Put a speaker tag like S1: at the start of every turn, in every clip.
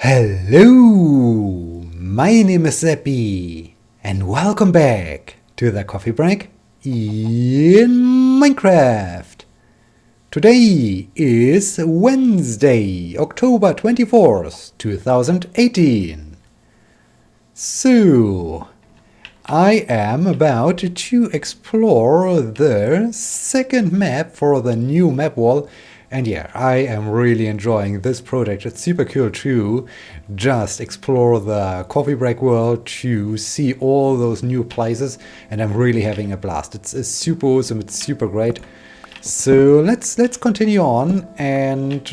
S1: Hello, my name is Sebbi, and welcome back to the coffee break in Minecraft. Today is Wednesday, October 24th, 2018. So, I am about to explore the second map for the new map wall. And yeah, I am really enjoying this project. It's super cool to just explore the coffee break world, to see all those new places, and I'm really having a blast. It's super awesome, it's super great. So let's continue on and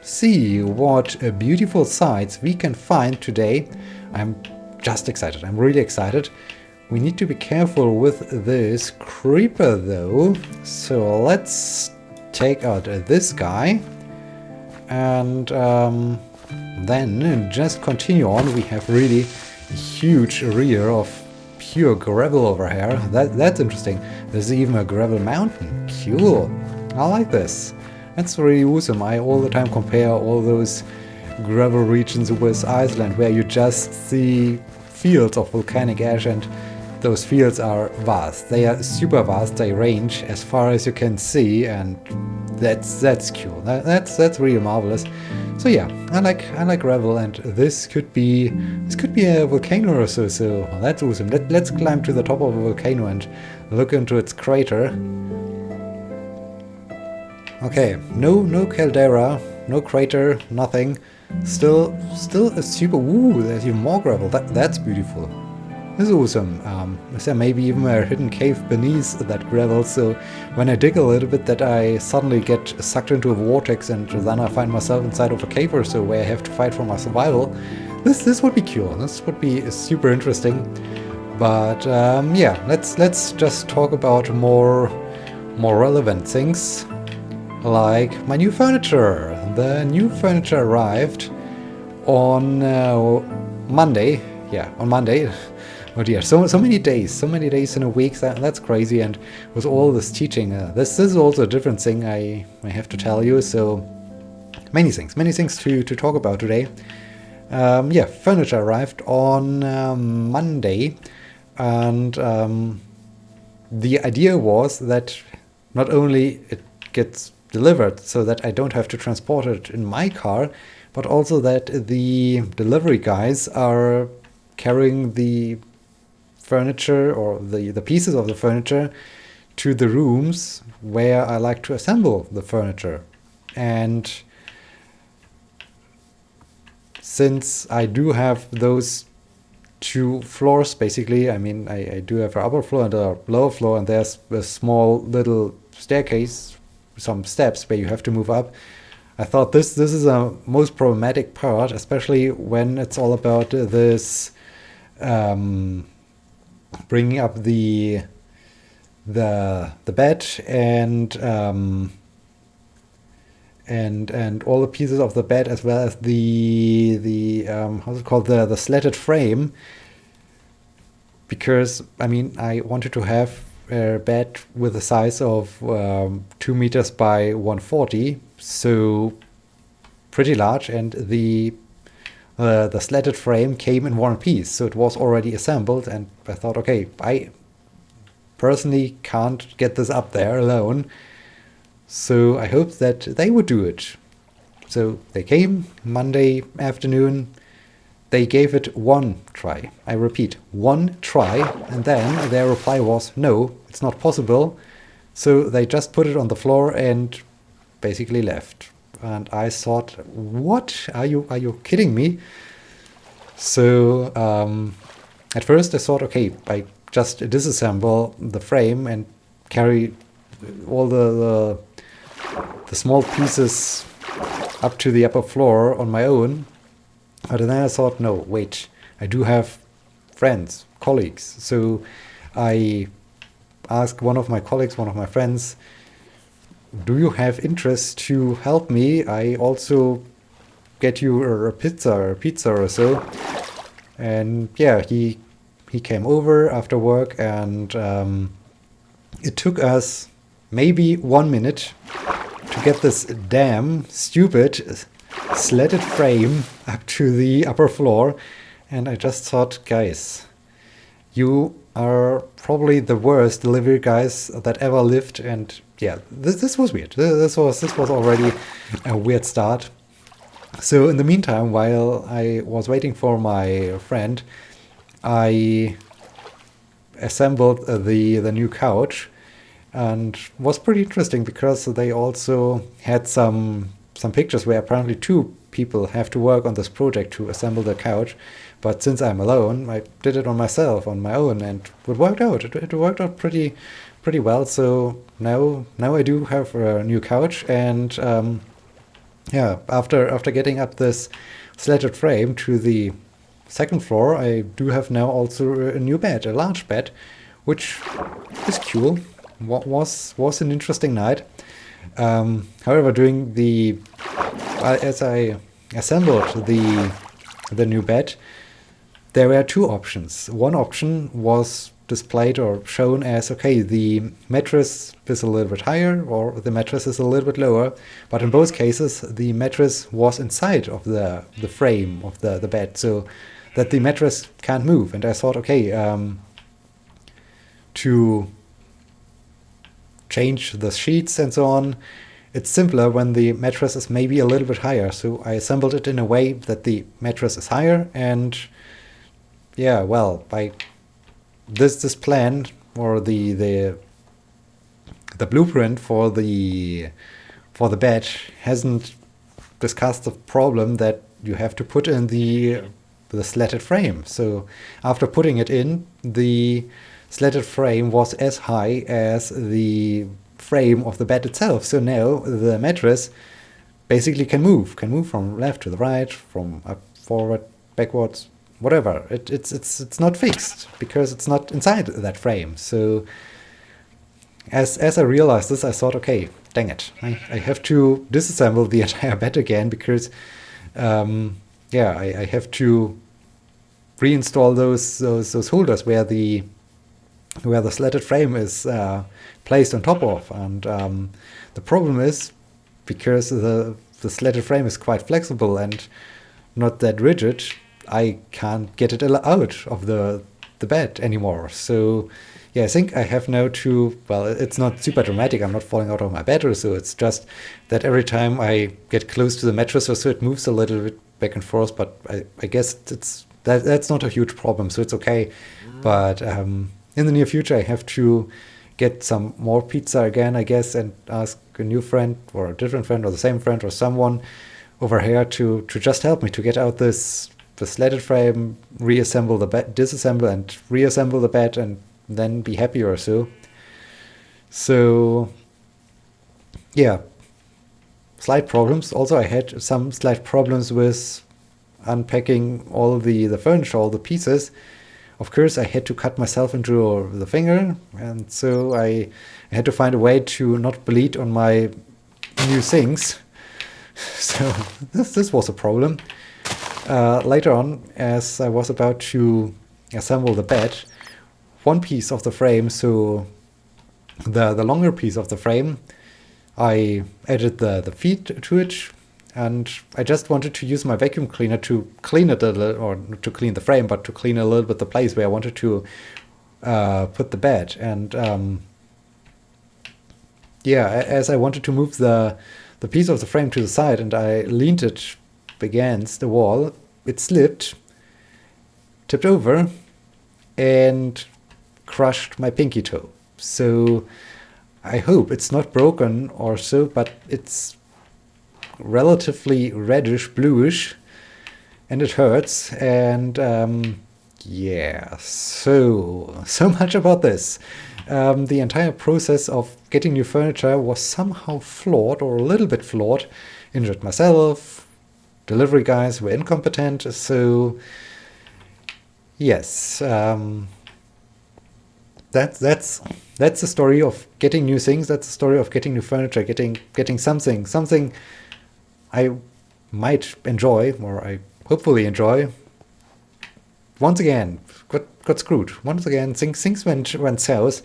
S1: see what beautiful sights we can find today. I'm just excited. I'm really excited. We need to be careful with this creeper though. So let's take out this guy and then just continue on. We have really a huge area of pure gravel over here. That's interesting. There's even a gravel mountain. Cool. I like this. That's really awesome. I all the time compare all those gravel regions with Iceland, where you just see fields of volcanic ash, and those fields are vast. They are super vast. They range as far as you can see, and that's cool. That's really marvelous. So yeah, I like gravel, and this could be a volcano or so. So that's awesome. Let's climb to the top of a volcano and look into its crater. Okay, no caldera, no crater, nothing. Still a super. Ooh, there's even more gravel. That's beautiful. This is awesome. Is there maybe even a hidden cave beneath that gravel? So when I dig a little bit, that I suddenly get sucked into a vortex, and then I find myself inside of a cave or so, where I have to fight for my survival. This would be cool. This would be super interesting. But yeah, let's just talk about more relevant things, like my new furniture. The new furniture arrived on Monday. Yeah, on Monday. Oh dear, so many days in a week. That's crazy. And with all this teaching, this is also a different thing I have to tell you. So many things to talk about today. Yeah, furniture arrived on Monday, and the idea was that not only it gets delivered so that I don't have to transport it in my car, but also that the delivery guys are carrying the furniture, or the pieces of the furniture, to the rooms where I like to assemble the furniture. And since I do have those two floors, basically, I mean, I do have an upper floor and a lower floor, and there's a small little staircase, some steps where you have to move up. I thought this is a most problematic part, especially when it's all about this bringing up the bed and all the pieces of the bed, as well as the how's it called, the slatted frame, because I mean, I wanted to have a bed with a size of 2 meters by 140, so pretty large, and the slatted frame came in one piece, so it was already assembled, and I thought, okay, I personally can't get this up there alone, so I hoped that they would do it. So they came Monday afternoon. They gave it one try. I repeat, one try, and then their reply was, no, it's not possible. So they just put it on the floor and basically left. And I thought, what? Are you kidding me? So at first I thought, okay, I just disassemble the frame and carry all the small pieces up to the upper floor on my own. But then I thought, no, wait, I do have friends, colleagues. So I asked one of my colleagues, one of my friends, do you have interest to help me? I also get you a pizza or so. And yeah, he came over after work, and it took us maybe 1 minute to get this damn stupid slatted frame up to the upper floor, and I just thought, guys, you are probably the worst delivery guys that ever lived. And yeah, this was weird. This was already a weird start. So in the meantime, while I was waiting for my friend, I assembled the new couch, and was pretty interesting because they also had some pictures where apparently two people have to work on this project to assemble the couch. But since I'm alone, I did it on my own, and it worked out. It worked out pretty well. So now I do have a new couch, and yeah, after getting up this slatted frame to the second floor, I do have now also a new bed, a large bed, which is cool. Was an interesting night. However, during as I assembled the new bed, there were two options. One option was displayed or shown as, okay, the mattress is a little bit higher or the mattress is a little bit lower, but in both cases the mattress was inside of the frame of the bed, so that the mattress can't move. And I thought, okay, to change the sheets and so on, it's simpler when the mattress is maybe a little bit higher. So I assembled it in a way that the mattress is higher, and yeah, well, by this plan, or the blueprint for the bed hasn't discussed the problem that you have to put in the slatted frame. So after putting it in, the slatted frame was as high as the frame of the bed itself. So now the mattress basically can move from left to the right, from up, forward, backwards, whatever. It's not fixed because it's not inside that frame. So as I realized this, I thought, okay, dang it, I have to disassemble the entire bed again, because yeah, I have to reinstall those holders where the slatted frame is placed on top of. And the problem is, because the slatted frame is quite flexible and not that rigid, I can't get it out of the bed anymore. So yeah, I think I have now to, well, it's not super dramatic, I'm not falling out of my bed or so, it's just that every time I get close to the mattress or so, it moves a little bit back and forth, but I guess that's not a huge problem, so it's okay. But in the near future, I have to get some more pizza again, I guess, and ask a new friend or a different friend or the same friend or someone over here to just help me to get out the slatted frame, reassemble the bed, disassemble and reassemble the bed, and then be happy or so. So yeah, slight problems. Also, I had some slight problems with unpacking all the furniture, all the pieces. Of course, I had to cut myself into the finger, and so I had to find a way to not bleed on my new things. So this was a problem. Later on, as I was about to assemble the bed, one piece of the frame, so the longer piece of the frame, I added the feet to it, and I just wanted to use my vacuum cleaner to clean it a little, or not to clean the frame, but to clean a little bit the place where I wanted to put the bed. And yeah, as I wanted to move the piece of the frame to the side, and I leaned it against the wall, it slipped, tipped over, and crushed my pinky toe. So I hope it's not broken or so, but it's relatively reddish, bluish, and it hurts. And yeah, so much about this. The entire process of getting new furniture was somehow flawed, or a little bit flawed. Injured myself, delivery guys were incompetent, so yes, that's the story of getting new things. That's the story of getting new furniture, getting something I might enjoy, or I hopefully enjoy. Once again, got screwed. Once again, things went south,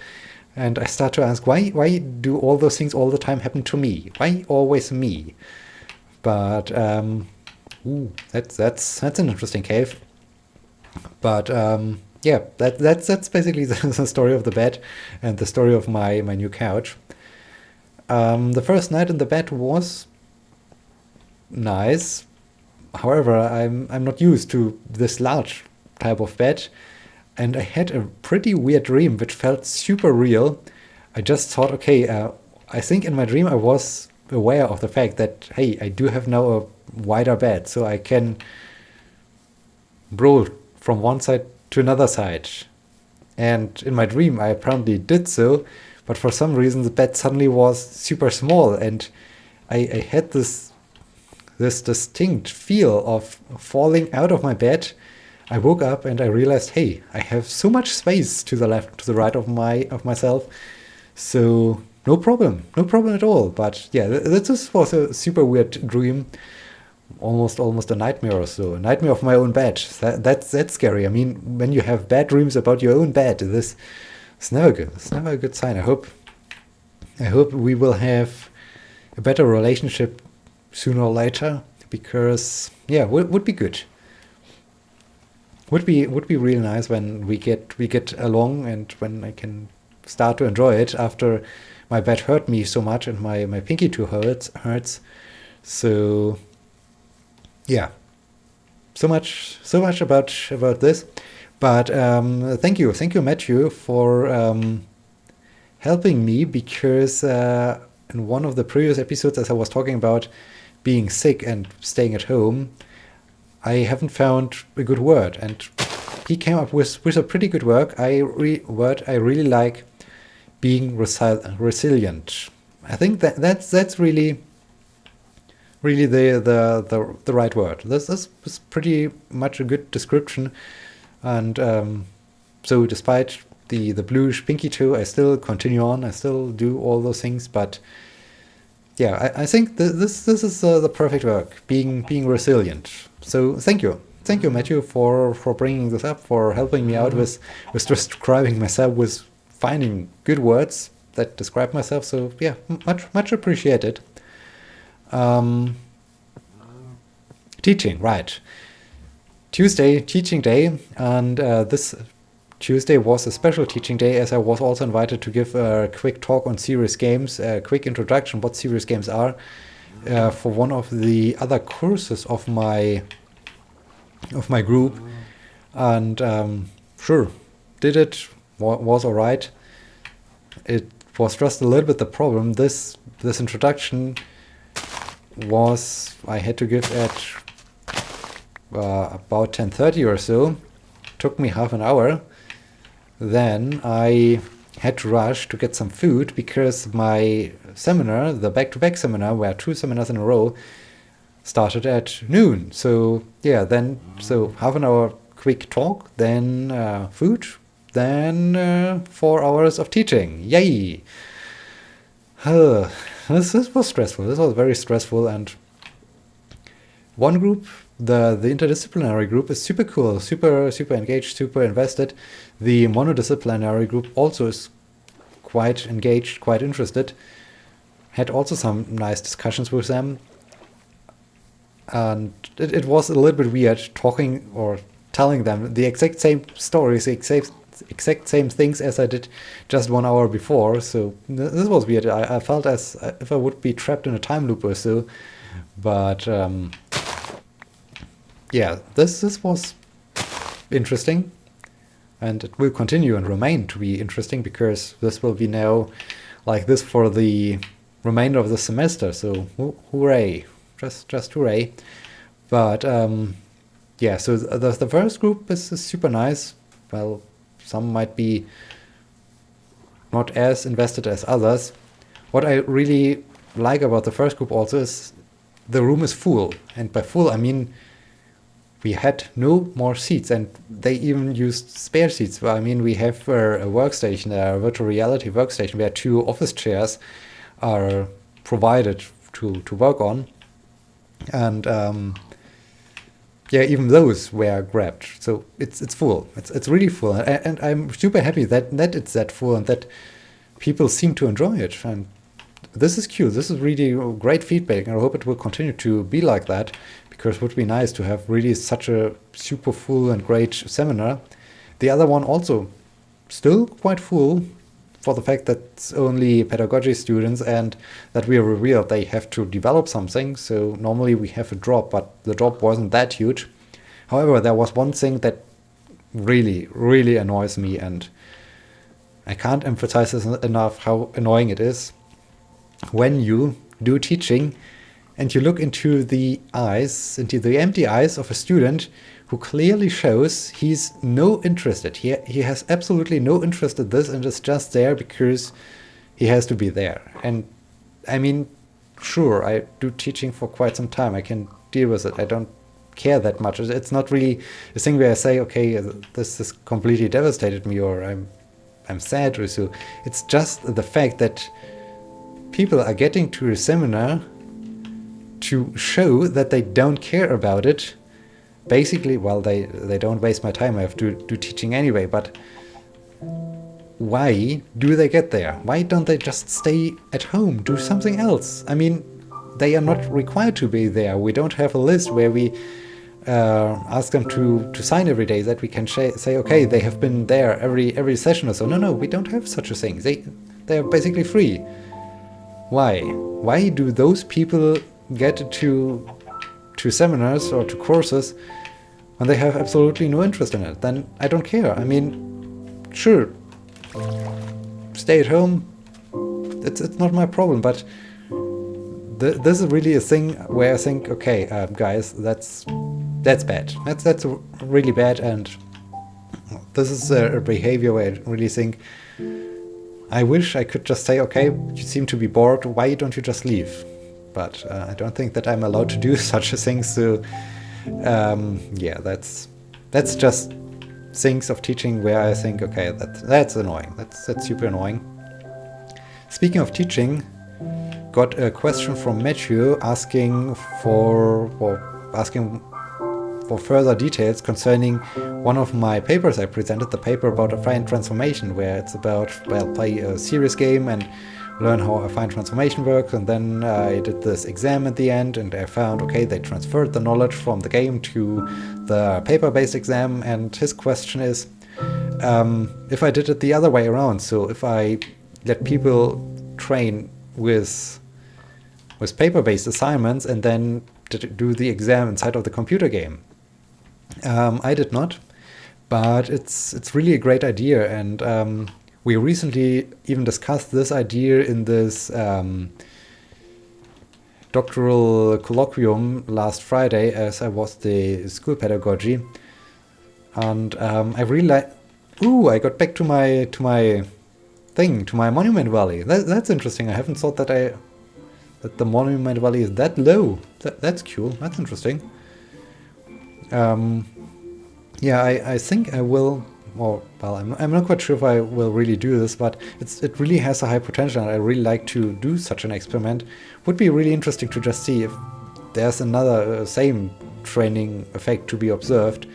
S1: and I start to ask, why do all those things all the time happen to me? Why always me? But Ooh, that's an interesting cave. But yeah, that's basically the story of the bed and the story of my new couch. The first night in the bed was nice. However, I'm not used to this large type of bed, and I had a pretty weird dream which felt super real. I just thought, okay, I think in my dream I was aware of the fact that, hey, I do have now a wider bed, so I can roll from one side to another side. And in my dream, I apparently did so, but for some reason the bed suddenly was super small, and I had this distinct feel of falling out of my bed. I woke up and I realized, hey, I have so much space to the left, to the right of myself. So no problem at all. But yeah, this was a super weird dream, almost a nightmare or so, a nightmare of my own bed. That's scary. I mean, when you have bad dreams about your own bed, this is never good. It's never a good sign. I hope we will have a better relationship sooner or later, because yeah, would be good. Would be really nice when we get along, and when I can start to enjoy it after my bed hurt me so much and my pinky toe hurts. So yeah, so much about this. But thank you, Matthew, for helping me, because in one of the previous episodes, as I was talking about being sick and staying at home, I haven't found a good word, and he came up with a pretty good word. I really like, being resilient. I think that's really the right word. This is pretty much a good description. And so despite the bluish pinky toe, I still continue on. I still do all those things. But yeah, I think this is the perfect work, being resilient. So thank you, Matthew, for bringing this up, for helping me out with describing myself, with finding good words that describe myself. So yeah, much appreciated. Teaching, right? Tuesday, teaching day, and this Tuesday was a special teaching day, as I was also invited to give a quick talk on serious games, a quick introduction what serious games are, for one of the other courses of my group. And sure, did it, was all right. It was just a little bit the problem. This introduction was, I had to give at about 10:30 or so. Took me half an hour. Then I had to rush to get some food, because my seminar, the back-to-back seminar, where 2 seminars in a row, started at noon. So yeah, so half an hour quick talk, then food, then 4 hours of teaching. Yay! This was stressful. This was very stressful. And one group, the interdisciplinary group, is super cool, super engaged, super invested. The monodisciplinary group also is quite engaged, quite interested. Had also some nice discussions with them. And it was a little bit weird talking or telling them the exact same stories, the exact same things as I did just 1 hour before. So this was weird. I felt as if I would be trapped in a time loop or so. But yeah, this was interesting, and it will continue and remain to be interesting, because this will be now like this for the remainder of the semester. So hooray, just hooray. But yeah, so the first group is super nice. Well, some might be not as invested as others. What I really like about the first group also is the room is full, and by full I mean we had no more seats, and they even used spare seats. I mean, we have a workstation, a virtual reality workstation, where 2 office chairs are provided to work on, and yeah, even those were grabbed. So it's full. It's really full, and I'm super happy that it's that full, and that people seem to enjoy it. And this is cute. This is really great feedback, and I hope it will continue to be like that, because it would be nice to have really such a super full and great seminar. The other one also still quite full, for the fact that it's only pedagogy students and that we revealed they have to develop something. So normally we have a drop, but the drop wasn't that huge. However, there was one thing that really, really annoys me, and I can't emphasize this enough how annoying it is when you do teaching and you look into the empty eyes of a student who clearly shows he's no interested. He has absolutely no interest in this and is just there because he has to be there. And I mean, sure, I do teaching for quite some time. I can deal with it. I don't care that much. It's not really a thing where I say, okay, this has completely devastated me, or I'm sad or so. It's just the fact that people are getting to a seminar to show that they don't care about it. Basically, well, they don't waste my time. I have to do teaching anyway, but why do they get there? Why don't they just stay at home, do something else? I mean, they are not required to be there. We don't have a list where we ask them to sign every day, that we can say, okay, they have been there every session or so. No, we don't have such a thing. They are basically free. Why do those people get to seminars or to courses when they have absolutely no interest in it? Then I don't care. I mean, sure, stay at home. It's not my problem, but this is really a thing where I think, okay, guys, that's bad. That's really bad, and this is a behavior where I really think, I wish I could just say, okay, you seem to be bored, why don't you just leave? But I don't think that I'm allowed to do such a thing. So yeah, that's just things of teaching where I think, okay, that's annoying. That's super annoying. Speaking of teaching, got a question from Matthew asking for further details concerning one of my papers I presented, the paper about affine transformation, where it's about, well, play a serious game and learn how affine transformation works. And then I did this exam at the end, and I found, okay, they transferred the knowledge from the game to the paper-based exam. And his question is, if I did it the other way around, so if I let people train with paper-based assignments and then do the exam inside of the computer game. I did not, but it's really a great idea, and we recently even discussed this idea in this doctoral colloquium last Friday, as I was the school pedagogy, and I really like. Ooh, I got back to my Monument Valley. That's interesting. I haven't thought that the Monument Valley is that low. That's cool. That's interesting. Yeah, I think I will. Well, I'm not quite sure if I will really do this, but it really has a high potential, and I really like to do such an experiment. Would be really interesting to just see if there's another same training effect to be observed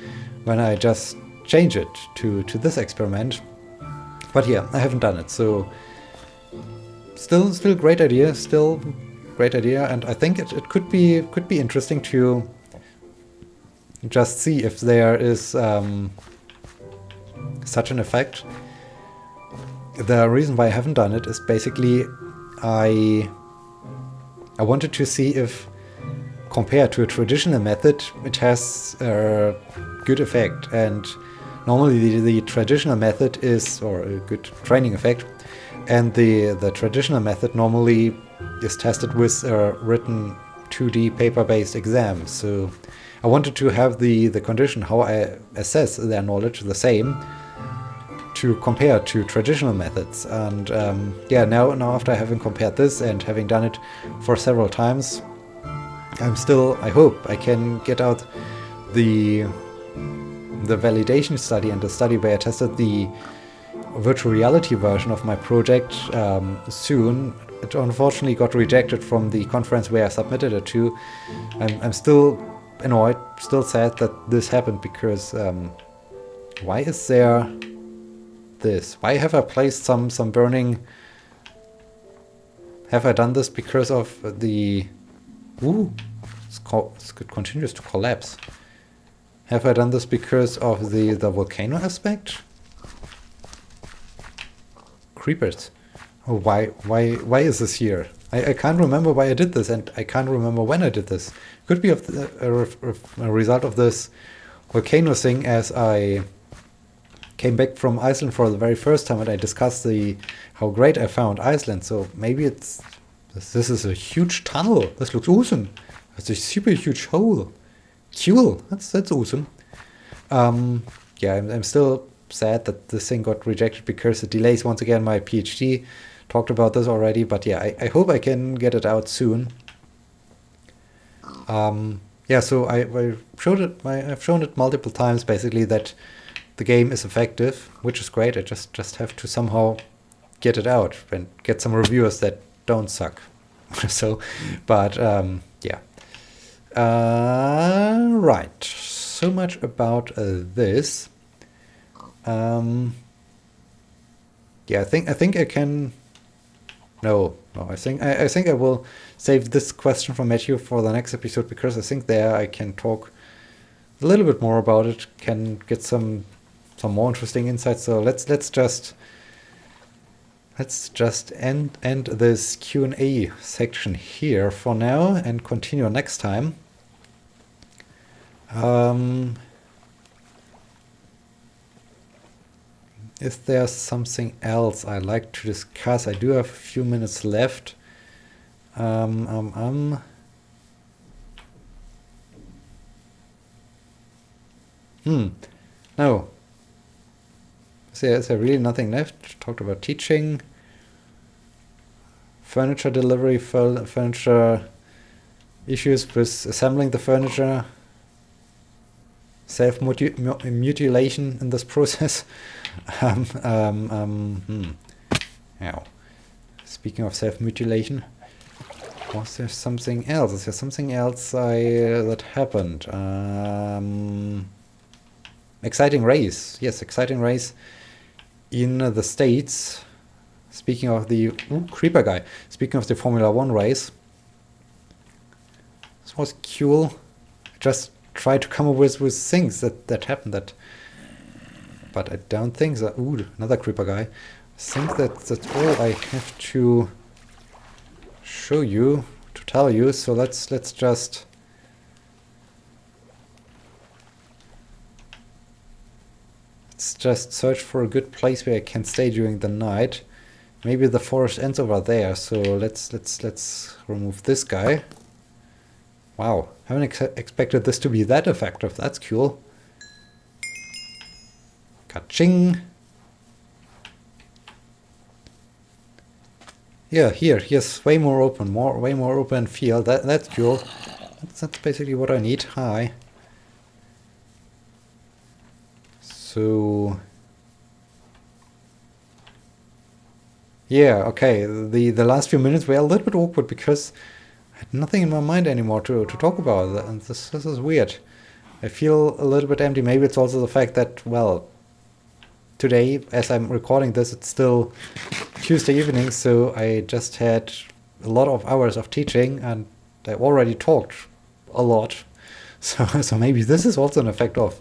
S1: when I just change it to this experiment. But yeah, I haven't done it, so still great idea, and I think it could be interesting to just see if there is such an effect. The reason why I haven't done it is basically I wanted to see if, compared to a traditional method, it has a good effect. And normally the traditional method is, or a good training effect, and the traditional method normally is tested with a written 2D paper-based exam. So I wanted to have the condition how I assess their knowledge the same, to compare to traditional methods. And yeah, now after having compared this and having done it for several times, I hope I can get out the validation study and the study where I tested the virtual reality version of my project soon. It unfortunately got rejected from the conference where I submitted it to. I'm still annoyed, still sad that this happened, because why is there this? Why have I placed some burning Have I done this because of the... Ooh, it continues to collapse. Have I done this because of the volcano aspect? Creepers. Oh, why is this here? I can't remember why I did this, and I can't remember when I did this. Could be of a result of this volcano thing, as I came back from Iceland for the very first time and I discussed how great I found Iceland. So maybe this is a huge tunnel. This looks awesome. It's a super huge hole. Cool. That's awesome. Yeah, I'm still sad that this thing got rejected because it delays once again my PhD. Talked about this already, but yeah, I hope I can get it out soon. Yeah, so I've shown it multiple times basically that the game is effective, which is great. I just have to somehow get it out and get some reviewers that don't suck. So, but yeah. Right. So much about this. Yeah, I think I can. No. I think I will save this question from Matthew for the next episode, because I think there I can talk a little bit more about it. Can get some more interesting insights. So let's just end this Q&A section here for now and continue next time. Is there something else I'd like to discuss? I do have a few minutes left. No. Is there really nothing left? Talked about teaching, furniture delivery, furniture issues with assembling the furniture, self-mutilation in this process. Now, speaking of self-mutilation, was there something else? Is there something else that happened? Exciting race. Yes, exciting race in the States. Speaking of the creeper guy. Speaking of the Formula 1 race. This was cool. Just try to come up with things that happened but I don't think that... Ooh, another creeper guy. I think that's all I have to show you, to tell you. So let's just... Let's just search for a good place where I can stay during the night. Maybe the forest ends over there. So let's remove this guy. Wow, haven't expected this to be that effective. That's cool. Ka-ching! Yeah, here's way more open field. That's cool. That's basically what I need. Hi. So yeah, okay. The last few minutes were a little bit awkward because I had nothing in my mind anymore to talk about, and this is weird. I feel a little bit empty. Maybe it's also the fact that, well, today, as I'm recording this, it's still Tuesday evening, so I just had a lot of hours of teaching, and I already talked a lot. So maybe this is also an effect of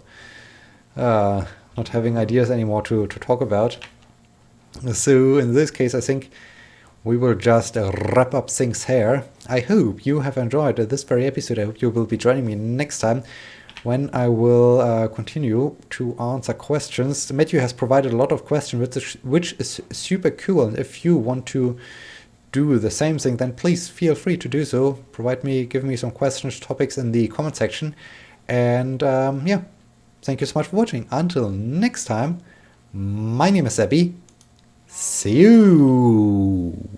S1: not having ideas anymore to talk about. So in this case, I think we will just wrap up things here. I hope you have enjoyed this very episode. I hope you will be joining me next time when I will continue to answer questions. Matthew has provided a lot of questions, which is super cool. And if you want to do the same thing, then please feel free to do so. Give me some questions, topics in the comment section. And yeah, thank you so much for watching. Until next time, my name is Sebbi. See you!